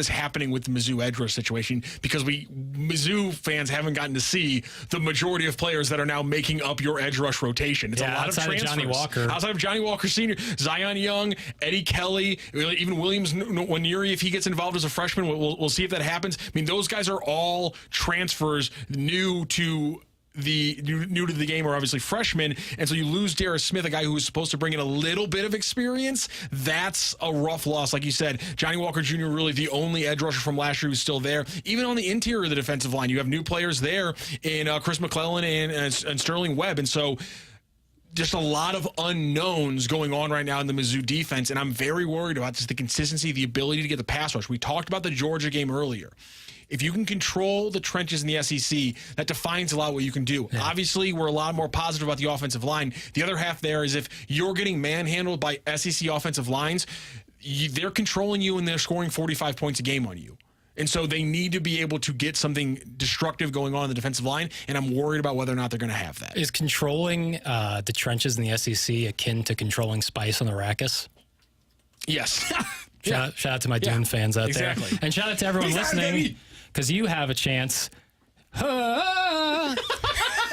Speaker 3: happening with the Mizzou edge rush situation because Mizzou fans haven't gotten to see the majority of players that are now making up your edge rush rotation. It's a lot of transfers.
Speaker 1: Johnny Walker.
Speaker 3: Outside of Johnny Walker Sr., Zion Young, Eddie Kelly, even Williams Waneri, if he gets involved as a freshman, we'll see if that happens. I mean, those guys are all transfers new to the game, or obviously freshmen, and so you lose Darius Smith, a guy who was supposed to bring in a little bit of experience. That's a rough loss, like you said. Johnny Walker Jr. really the only edge rusher from last year who's still there. Even on the interior of the defensive line, you have new players there in Chris McClellan and Sterling Webb, and so just a lot of unknowns going on right now in the Mizzou defense, and I'm very worried about just the consistency, the ability to get the pass rush. We talked about the Georgia game earlier. If you can control the trenches in the SEC, that defines a lot what you can do. Yeah. Obviously, we're a lot more positive about the offensive line. The other half there is if you're getting manhandled by SEC offensive lines, they're controlling you and they're scoring 45 points a game on you. And so they need to be able to get something destructive going on in the defensive line, and I'm worried about whether or not they're going to have that.
Speaker 1: Is controlling the trenches in the SEC akin to controlling spice on the Arrakis?
Speaker 3: Yes.
Speaker 1: Shout out to my Dune fans out there. And shout out to everyone listening, because you have a chance.
Speaker 3: That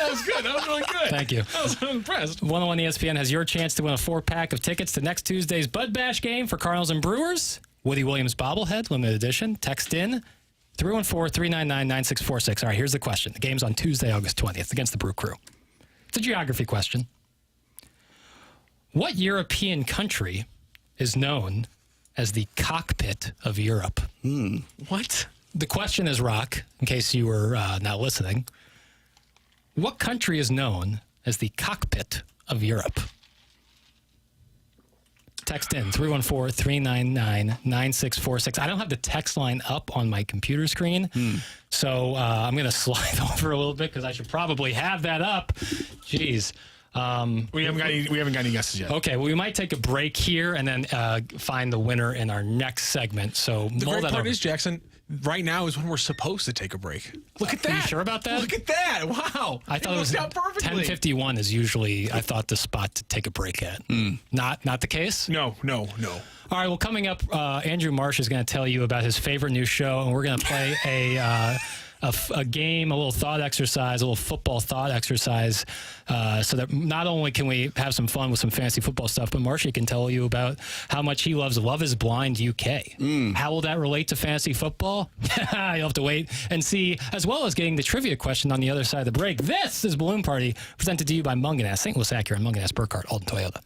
Speaker 3: was good. That was really good.
Speaker 1: Thank you.
Speaker 3: I was impressed.
Speaker 1: 101 ESPN has your chance to win a 4-pack of tickets to next Tuesday's Bud Bash game for Cardinals and Brewers. Woody Williams bobblehead, limited edition. Text in 314-399-9646. All right, here's the question. The game's on Tuesday, August 20th against the Brew Crew. It's a geography question. What European country is known as the cockpit of Europe?
Speaker 3: What?
Speaker 1: The question is, Rock, in case you were not listening, what country is known as the cockpit of Europe? Text in 314-399-9646. I don't have the text line up on my computer screen, so I'm going to slide over a little bit because I should probably have that up. Jeez.
Speaker 3: We haven't got any guesses yet.
Speaker 1: Okay, well, we might take a break here and then find the winner in our next segment. So
Speaker 3: the great part is, Jackson, right now is when we're supposed to take a break. Look at that.
Speaker 1: Are you sure about that?
Speaker 3: Look at that. Wow.
Speaker 1: I thought it was 10:51 is usually, I thought, the spot to take a break at. Not the case?
Speaker 3: No.
Speaker 1: All right, well, coming up, Andrew Marsh is going to tell you about his favorite new show, and we're going to play a game, a little thought exercise, a little football thought exercise, so that not only can we have some fun with some fantasy football stuff, but Marshy can tell you about how much he loves Love is Blind UK. How will that relate to fantasy football? You'll have to wait and see, as well as getting the trivia question on the other side of the break. This is Balloon Party, presented to you by Munganess, St. Louis Acura, and Munganess Burkhardt, Alden Toyota.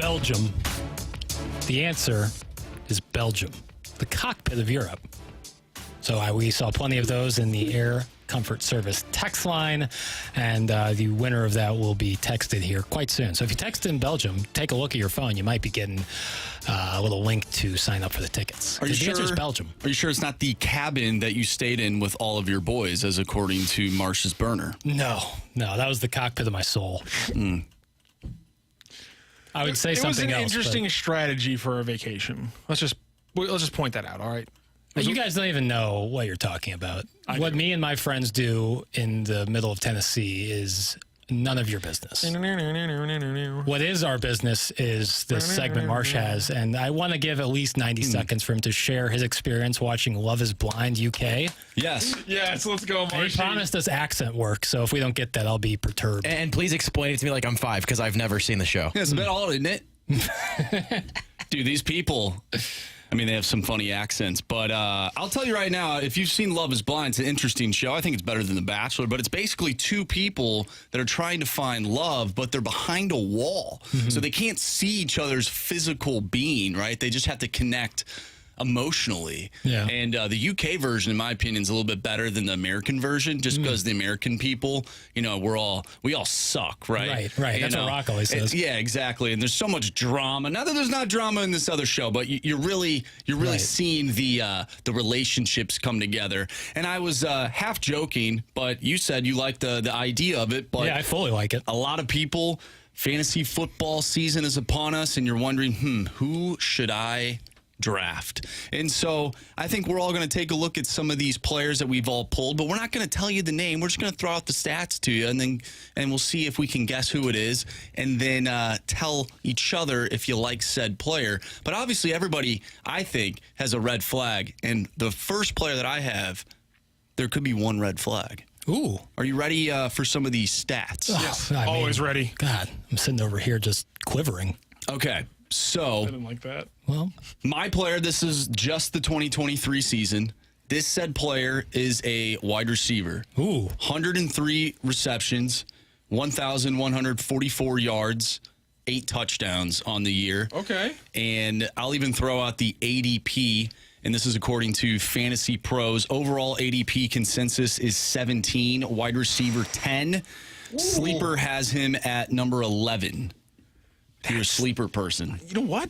Speaker 1: Belgium? The answer is Belgium, the cockpit of Europe. So we saw plenty of those in the Air Comfort Service text line, and the winner of that will be texted here quite soon. So if you text in Belgium, take a look at your phone. You might be getting a little link to sign up for the tickets.
Speaker 2: Are you
Speaker 1: The answer is
Speaker 2: sure?
Speaker 1: Belgium.
Speaker 2: Are you sure it's not the cabin that you stayed in with all of your boys, as according to Marsh's burner?
Speaker 1: No, that was the cockpit of my soul. I would say something
Speaker 3: It was an
Speaker 1: else.
Speaker 3: interesting strategy for a vacation. Let's just point that out, all right?
Speaker 1: But you guys don't even know what you're talking about. What me and my friends do in the middle of Tennessee is none of your business. What is our business is this segment Marsh has, and I want to give at least 90 seconds for him to share his experience watching Love is Blind UK.
Speaker 2: Yes.
Speaker 3: Yes, let's go,
Speaker 1: And he
Speaker 3: Marsh.
Speaker 1: promised us accent work, so if we don't get that, I'll be perturbed.
Speaker 4: And please explain it to me like I'm 5 because I've never seen the show.
Speaker 2: Yeah, it's a bit odd, isn't it? Dude, these people, I mean, they have some funny accents, but I'll tell you right now, if you've seen Love is Blind, it's an interesting show. I think it's better than The Bachelor, but it's basically two people that are trying to find love, but they're behind a wall. So they can't see each other's physical being, right? They just have to connect emotionally.
Speaker 1: Yeah.
Speaker 2: And the UK version, in my opinion, is a little bit better than the American version, just because the American people, we all suck, right?
Speaker 1: Right. That's what Rock always says.
Speaker 2: Yeah, exactly. And there's so much drama. Not that there's not drama in this other show, but you're really
Speaker 1: Right.
Speaker 2: seeing the relationships come together. And I was half joking, but you said you liked the idea of it. But
Speaker 1: Yeah, I fully like it.
Speaker 2: a lot of people, fantasy football season is upon us, and you're wondering, who should I draft? And so I think we're all going to take a look at some of these players that we've all pulled, but we're not going to tell you the name. We're just going to throw out the stats to you, and we'll see if we can guess who it is, and then tell each other if you like said player. But obviously everybody, I think, has a red flag, and the first player that I have, there could be one red flag.
Speaker 1: Ooh.
Speaker 2: Are you ready for some of these stats?
Speaker 3: Yes,
Speaker 1: I mean,
Speaker 3: always ready.
Speaker 1: God, I'm sitting over here just quivering.
Speaker 2: Okay, so
Speaker 3: I didn't like that.
Speaker 1: Well,
Speaker 2: my player, this is just the 2023 season. This said player is a wide receiver.
Speaker 1: ooh.
Speaker 2: 103 receptions, 1,144 yards, 8 touchdowns on the year.
Speaker 3: Okay.
Speaker 2: And I'll even throw out the ADP, and this is according to Fantasy Pros. Overall ADP consensus is 17, wide receiver 10. Sleeper has him at number 11. If you're a sleeper person.
Speaker 3: You know what?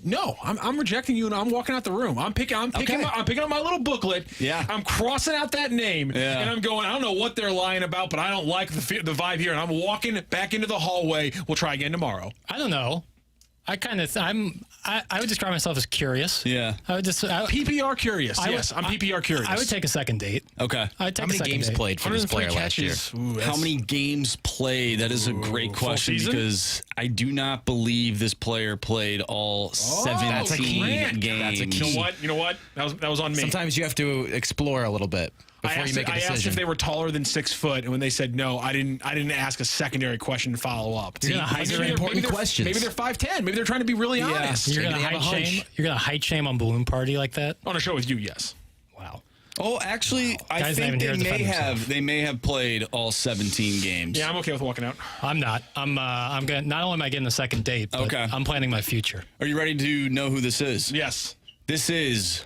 Speaker 3: No, I'm rejecting you, and I'm walking out the room. I'm picking up my little booklet.
Speaker 2: Yeah.
Speaker 3: I'm crossing out that name,
Speaker 2: Yeah.
Speaker 3: and I'm going. I don't know what they're lying about, but I don't like the vibe here, and I'm walking back into the hallway. We'll try again tomorrow.
Speaker 1: I don't know. I would describe myself as curious.
Speaker 2: Yeah.
Speaker 1: I would just
Speaker 3: PPR curious. Yes, I'm PPR curious.
Speaker 1: I would take a second date.
Speaker 2: Okay.
Speaker 1: I'd take
Speaker 4: How
Speaker 1: a
Speaker 4: many
Speaker 1: second
Speaker 4: games
Speaker 1: date.
Speaker 4: played for this
Speaker 3: 103
Speaker 4: player last year?
Speaker 3: catches. Ooh,
Speaker 2: How many games played? That is a great question
Speaker 3: season?
Speaker 2: because I do not believe this player played all 17
Speaker 3: that's a key.
Speaker 2: games.
Speaker 4: That's a key.
Speaker 3: You know what? That was on me.
Speaker 4: Sometimes you have to explore a little bit before you make a
Speaker 3: I asked
Speaker 4: decision.
Speaker 3: if they were taller than 6 foot, and when they said no, I didn't ask a secondary question to follow up.
Speaker 1: You're gonna hide
Speaker 3: Maybe
Speaker 1: your
Speaker 3: they're-
Speaker 4: important
Speaker 3: maybe they're-
Speaker 4: questions.
Speaker 3: Maybe they're 5'10". Maybe they're trying to be really honest.
Speaker 1: You're
Speaker 4: Maybe
Speaker 1: gonna
Speaker 4: they have a
Speaker 1: height shame.
Speaker 4: hunch.
Speaker 1: You're gonna height shame on Balloon Party like that.
Speaker 3: On a show with you, yes.
Speaker 1: Wow.
Speaker 2: Oh, actually, I
Speaker 1: Guy's not
Speaker 2: think
Speaker 1: even here to defend himself.
Speaker 2: they may have played all 17 games.
Speaker 3: Yeah, I'm okay with walking out.
Speaker 1: I'm not. I'm gonna. Not only am I getting a second date, but
Speaker 2: Okay.
Speaker 1: I'm planning my future.
Speaker 2: Are you ready to know who this is?
Speaker 3: Yes.
Speaker 2: This is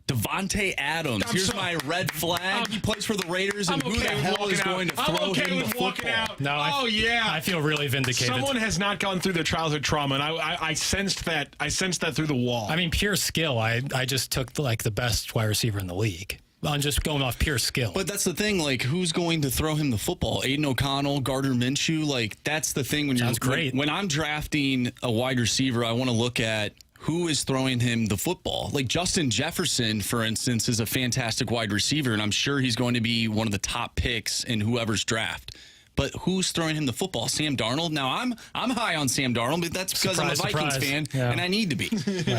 Speaker 2: Devontae Adams. Here's my red flag. He plays for the Raiders, and
Speaker 3: I'm
Speaker 2: who the
Speaker 3: okay with
Speaker 2: hell
Speaker 3: walking
Speaker 2: is
Speaker 3: out.
Speaker 2: going to
Speaker 3: I'm
Speaker 2: throw
Speaker 3: okay
Speaker 2: him
Speaker 3: with
Speaker 2: the
Speaker 3: walking
Speaker 2: football?
Speaker 3: out.
Speaker 1: No, I feel really vindicated.
Speaker 3: Someone has not gone through their childhood trauma, and I sensed that. I sensed that through the wall.
Speaker 1: I mean, pure skill. I just took the best wide receiver in the league. I'm just going off pure skill.
Speaker 2: But that's the thing, like, who's going to throw him the football? Aiden O'Connell, Gardner Minshew, like, that's the thing when
Speaker 1: Sounds great.
Speaker 2: When I'm drafting a wide receiver, I want to look at who is throwing him the football. Like Justin Jefferson, for instance, is a fantastic wide receiver, and I'm sure he's going to be one of the top picks in whoever's draft. But who's throwing him the football? Sam Darnold? Now, I'm high on Sam Darnold, but that's because I'm a Vikings
Speaker 1: Surprise.
Speaker 2: fan,
Speaker 1: Yeah.
Speaker 2: and I need to be,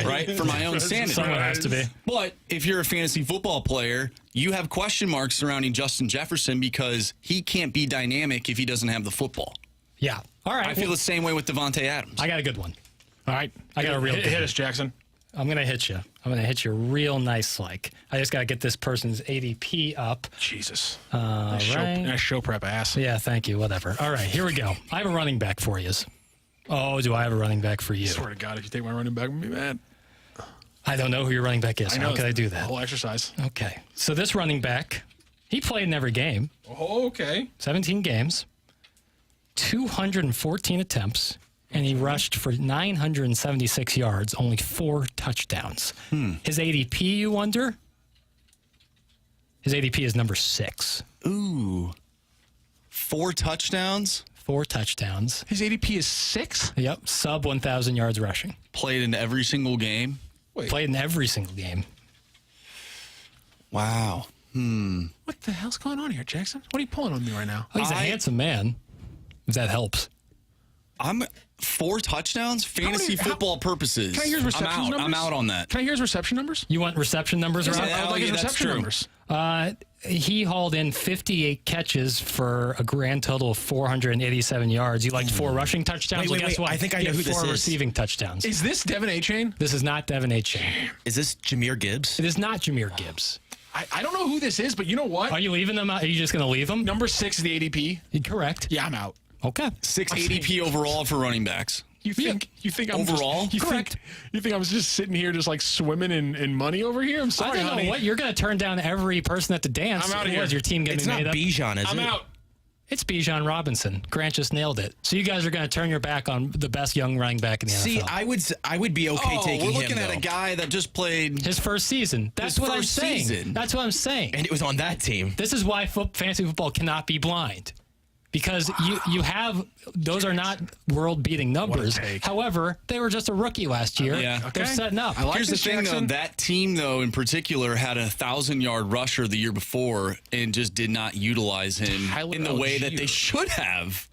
Speaker 2: right, for my own sanity.
Speaker 1: Someone has to be.
Speaker 2: But if you're a fantasy football player, you have question marks surrounding Justin Jefferson because he can't be dynamic if he doesn't have the football.
Speaker 1: Yeah. All right.
Speaker 2: I feel the same way with Devontae Adams.
Speaker 1: I got a good one.
Speaker 3: All right.
Speaker 1: I got a real
Speaker 3: hit
Speaker 1: good
Speaker 3: us, Jackson.
Speaker 1: I'm going to hit you. I'm going to hit you real nice like. I just got to get this person's ADP up.
Speaker 3: Jesus.
Speaker 1: Right.
Speaker 3: Nice show prep, ass.
Speaker 1: Yeah, thank you. Whatever. All right, here we go. I have a running back for you. Oh, do I have a running back for you?
Speaker 3: I swear to God, if you take my running back, I'm going to be mad.
Speaker 1: I don't know who your running back is. How could I do
Speaker 3: The
Speaker 1: that?
Speaker 3: whole exercise.
Speaker 1: Okay. So this running back, he played in every game.
Speaker 3: Oh, okay.
Speaker 1: 17 games, 214 attempts, and he rushed for 976 yards, only 4 touchdowns. His ADP, you wonder? His ADP is number 6.
Speaker 2: Ooh. 4 touchdowns.
Speaker 1: 4 touchdowns.
Speaker 3: His ADP is 6?
Speaker 1: Yep, sub 1,000 yards rushing.
Speaker 2: Played in every single game.
Speaker 3: Wait,
Speaker 1: Played in every single game.
Speaker 2: Wow.
Speaker 3: what the hell's going on here, Jackson? What are you pulling on me right now?
Speaker 1: Oh, he's a
Speaker 2: I-
Speaker 1: handsome man, if that helps.
Speaker 2: I'm 4 touchdowns, fantasy
Speaker 3: how-
Speaker 2: football purposes.
Speaker 3: Can I hear his reception
Speaker 2: I'm out.
Speaker 3: numbers?
Speaker 2: I'm out on that.
Speaker 3: Can I hear his reception numbers?
Speaker 1: You want reception numbers, Rob?
Speaker 2: Yeah,
Speaker 3: I would like his
Speaker 2: that's
Speaker 3: reception
Speaker 2: true.
Speaker 3: numbers.
Speaker 1: He hauled in 58 catches for a grand total of 487 yards. You liked 4 rushing touchdowns?
Speaker 4: Wait,
Speaker 1: Well, guess
Speaker 4: wait,
Speaker 1: what?
Speaker 4: I think I
Speaker 1: He
Speaker 4: know
Speaker 1: had
Speaker 4: who this
Speaker 1: 4
Speaker 4: is.
Speaker 1: receiving touchdowns.
Speaker 3: Is this Devin A-Chain?
Speaker 1: This is not Devin A-Chain.
Speaker 4: Is this Jahmyr Gibbs?
Speaker 1: It is not Jahmyr Gibbs.
Speaker 3: I don't know who this is, but you know what?
Speaker 1: Are you leaving them out? Are you just going to leave them?
Speaker 3: Number 6 is the ADP.
Speaker 1: Correct.
Speaker 3: Yeah, I'm out.
Speaker 1: Okay.
Speaker 2: 6 ADP overall for running backs.
Speaker 3: You think I'm
Speaker 2: Overall?
Speaker 3: Just,
Speaker 1: Correct.
Speaker 3: You think I was just sitting here just like swimming in money over here? I'm
Speaker 1: I
Speaker 3: sorry,
Speaker 1: don't know
Speaker 3: honey.
Speaker 1: what. You're going to turn down every person at the dance.
Speaker 3: I'm outta
Speaker 1: What,
Speaker 3: here.
Speaker 1: is your team getting
Speaker 4: It's
Speaker 1: made
Speaker 4: not
Speaker 1: up?
Speaker 4: Bijan, is
Speaker 3: I'm
Speaker 4: it?
Speaker 3: out.
Speaker 1: It's Bijan Robinson. Grant just nailed it. So you guys are going to turn your back on the best young running back in the
Speaker 4: See,
Speaker 1: NFL.
Speaker 4: I would be okay taking
Speaker 2: we're
Speaker 4: him,
Speaker 2: looking at
Speaker 4: though.
Speaker 2: a guy that just played.
Speaker 1: His first season. That's
Speaker 2: His
Speaker 1: what I'm
Speaker 2: first
Speaker 1: saying.
Speaker 2: season.
Speaker 1: That's what I'm saying.
Speaker 4: And it was on that team.
Speaker 1: This is why fantasy football cannot be blind. Because you have, those are not world-beating numbers.
Speaker 3: take.
Speaker 1: However, they were just a rookie last year.
Speaker 2: Yeah.
Speaker 1: They're
Speaker 3: Okay.
Speaker 1: setting up.
Speaker 3: I like
Speaker 2: Here's the
Speaker 3: this,
Speaker 2: thing,
Speaker 3: Jackson.
Speaker 2: though. That team, though, in particular, had a 1,000-yard rusher the year before and just did not utilize him
Speaker 3: Tyler
Speaker 2: in the way that they
Speaker 3: Algier.
Speaker 2: should have.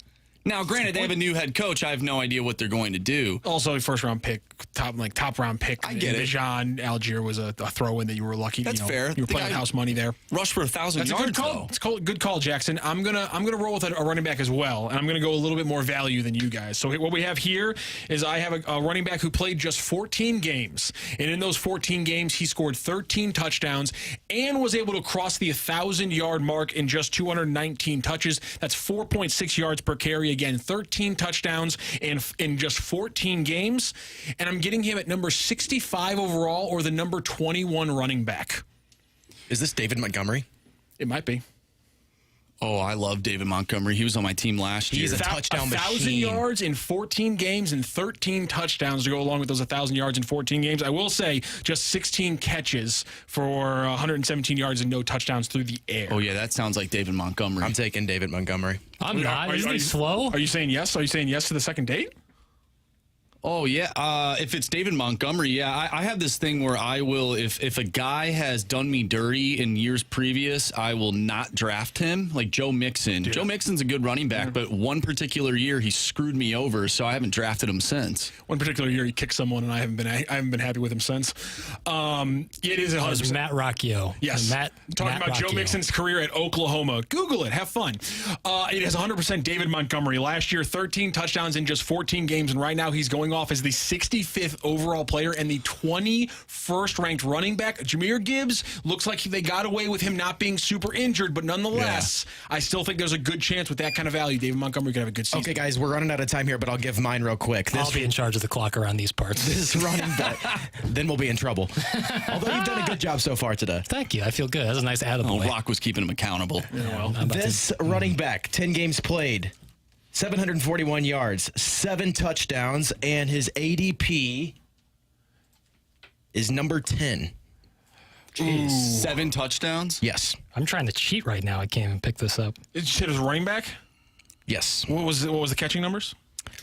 Speaker 2: Now, granted, they have a new head coach. I have no idea what they're going to do.
Speaker 3: Also, a first round pick, top round pick.
Speaker 2: I get it.
Speaker 3: Bijan Algier was a throw in that you were lucky.
Speaker 2: That's fair.
Speaker 3: You were
Speaker 2: The
Speaker 3: playing
Speaker 2: guy-
Speaker 3: house money there.
Speaker 2: Rush for 1,000
Speaker 3: That's a
Speaker 2: yards,
Speaker 3: good call.
Speaker 2: though.
Speaker 3: It's good call, Jackson. I'm gonna roll with a running back as well, and I'm gonna go a little bit more value than you guys. So what we have here is I have a running back who played just 14 games, and in those 14 games he scored 13 touchdowns and was able to cross the 1,000-yard mark in just 219 touches. That's 4.6 yards per carry. Again, 13 touchdowns in just 14 games, and I'm getting him at number 65 overall or the number 21 running back.
Speaker 4: Is this David Montgomery?
Speaker 3: It might be.
Speaker 2: Oh, I love David Montgomery. He was on my team last year.
Speaker 4: He's a touchdown
Speaker 3: 1,000
Speaker 4: machine.
Speaker 3: yards in 14 games and 13 touchdowns to go along with those 1,000 yards in 14 games. I will say just 16 catches for 117 yards and no touchdowns through the air.
Speaker 2: Oh, yeah, that sounds like David Montgomery.
Speaker 4: I'm taking David Montgomery.
Speaker 1: I'm not. Isn't he slow?
Speaker 3: Are you saying yes? Are you saying yes to the second date?
Speaker 2: Oh, yeah. If it's David Montgomery, yeah. I have this thing where I will, if a guy has done me dirty in years previous, I will not draft him. Like Joe Mixon. Joe Mixon's a good running back, but one particular year he screwed me over, so I haven't drafted him since.
Speaker 3: One particular year he kicked someone, and I haven't been happy with him since. It is
Speaker 1: It was
Speaker 3: 100%.
Speaker 1: Matt Rocchio.
Speaker 3: Yes.
Speaker 1: Matt
Speaker 3: Talking about Joe
Speaker 1: Rocchio.
Speaker 3: Mixon's career at Oklahoma. Google it. Have fun. It is 100% David Montgomery. Last year, 13 touchdowns in just 14 games, and right now he's going off as the 65th overall player and the 21st ranked running back. Jahmyr Gibbs looks like they got away with him not being super injured, but nonetheless, I still think there's a good chance with that kind of value. David Montgomery could have a good season.
Speaker 4: Okay, guys, we're running out of time here, but I'll give mine real quick.
Speaker 1: I'll be in charge of the clock around these parts.
Speaker 4: This running back, then we'll be in trouble. Although you've done a good job so far today.
Speaker 1: Thank you. I feel good. That's a nice
Speaker 2: Oh,
Speaker 1: attaboy.
Speaker 2: Rock was keeping him accountable.
Speaker 4: This running back, 10 games played, 741 yards, 7 touchdowns, and his ADP is number 10.
Speaker 2: Jeez. 7 touchdowns?
Speaker 4: Yes.
Speaker 1: I'm trying to cheat right now. I can't even pick this up.
Speaker 3: Did you say it was running back?
Speaker 4: Yes.
Speaker 3: What was the catching numbers?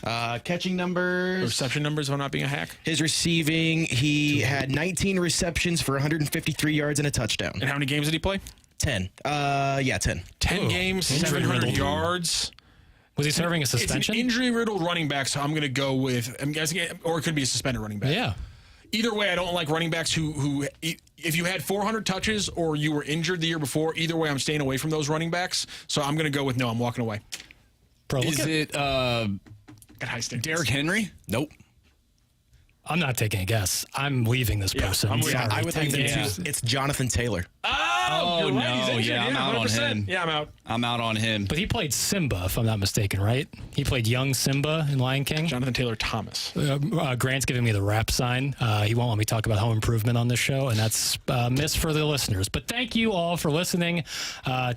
Speaker 4: Catching
Speaker 3: The
Speaker 4: numbers.
Speaker 3: reception numbers, if I'm not being a hack?
Speaker 4: His receiving, he had 19 receptions for 153 yards and a touchdown.
Speaker 3: And how many games did he play?
Speaker 4: 10. Yeah, 10.
Speaker 3: 10
Speaker 1: Ooh,
Speaker 3: games,
Speaker 1: injury
Speaker 3: 700
Speaker 1: riddled.
Speaker 3: yards.
Speaker 1: Was he serving a
Speaker 3: It's
Speaker 1: suspension?
Speaker 3: an injury-riddled running back, so I'm going to go with, I'm guessing, or it could be a suspended running back.
Speaker 1: Yeah.
Speaker 3: Either way, I don't like running backs who, if you had 400 touches or you were injured the year before, either way, I'm staying away from those running backs. So I'm going to go with no, I'm walking away.
Speaker 1: Bro, look
Speaker 2: Is
Speaker 1: at,
Speaker 2: it
Speaker 3: Got high standards.
Speaker 2: Derrick Henry?
Speaker 4: Nope.
Speaker 1: I'm not taking a guess. I'm leaving this person.
Speaker 3: I'm leaving.
Speaker 1: Sorry.
Speaker 4: I would like
Speaker 1: 10
Speaker 4: to
Speaker 1: games.
Speaker 4: It's Jonathan Taylor.
Speaker 3: Oh, you're right. He's
Speaker 2: no.
Speaker 3: injured.
Speaker 2: Yeah, I'm out on
Speaker 3: 100%.
Speaker 2: him.
Speaker 3: Yeah, I'm out.
Speaker 2: I'm out on him.
Speaker 1: But he played Simba, if I'm not mistaken, right? He played young Simba in Lion King.
Speaker 3: Jonathan Taylor Thomas.
Speaker 1: Grant's giving me the rap sign. He won't let me talk about home improvement on this show, and that's miss for the listeners. But thank you all for listening.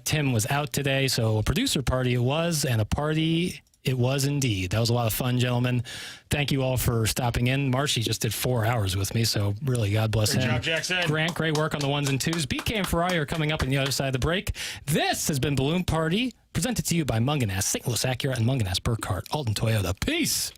Speaker 1: Tim was out today, so a producer party it was, and a party it was indeed. That was a lot of fun, gentlemen. Thank you all for stopping in. Marshy just did 4 hours with me, so really, God bless him.
Speaker 3: Good job, Jackson.
Speaker 1: Grant, great work on the ones and twos. BK and Ferrari are coming up on the other side of the break. This has been Balloon Party, presented to you by Munganess, St. Louis Acura, and Munganess Burkhardt, Alton Toyota. Peace.